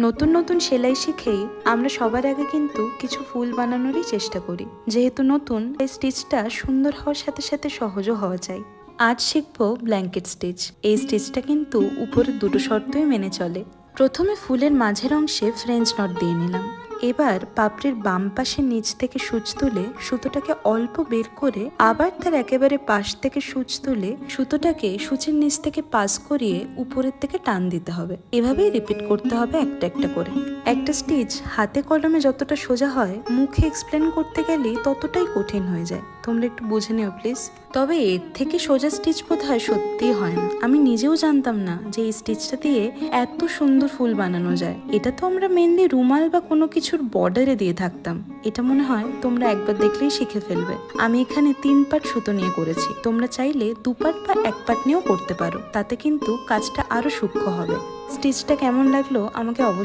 নতুন নতুন সেলাই শিখেই আমরা সবার আগে কিন্তু কিছু ফুল বানানোরই চেষ্টা করি। যেহেতু নতুন, এই স্টিচটা সুন্দর হওয়ার সাথে সাথে সহজও হওয়া চাই। আজ শিখবো ব্ল্যাঙ্কেট স্টিচ। এই স্টিচটা কিন্তু উপরের দুটো শর্তই মেনে চলে। প্রথমে ফুলের মাঝের অংশে ফ্রেঞ্চ নট দিয়ে নিলাম। এবার পাপড়ির বাম পাশের নিচ থেকে সূচ তুলে সুতোটাকে অল্প বের করে আবার তার একেবারে পাশ থেকে সূচ তুলে সুতোটাকে সূচের নিচ থেকে পাস করিয়ে উপরের থেকে টান দিতে হবে। এভাবেই রিপিট করতে হবে একটা একটা করে। একটা স্টিচ হাতে কলমে যতটা সোজা হয়, মুখে এক্সপ্লেন করতে গেলেই ততটাই কঠিন হয়ে যায়। তোমরা একটু বুঝে নিও প্লিজ। তবে এর থেকে সোজা স্টিচ বোধহয় সত্যিই হয় না। আমি নিজেও জানতাম না যে এই স্টিচটা দিয়ে এত সুন্দর ফুল বানানো যায়। এটা তো আমরা মেনলি রুমাল বা কোনো কিছুর বর্ডারে দিয়ে থাকতাম। এটা মনে হয় তোমরা একবার দেখলেই শিখে ফেলবে। আমি এখানে 3 পার্ট সুতো নিয়ে করেছি। তোমরা চাইলে 2 পার্ট বা 1 পার্ট নিয়েও করতে পারো। তাতে কিন্তু কাজটা আরো সূক্ষ্ম হবে। স্টিচটা কেমন লাগলো আমাকে অবশ্যই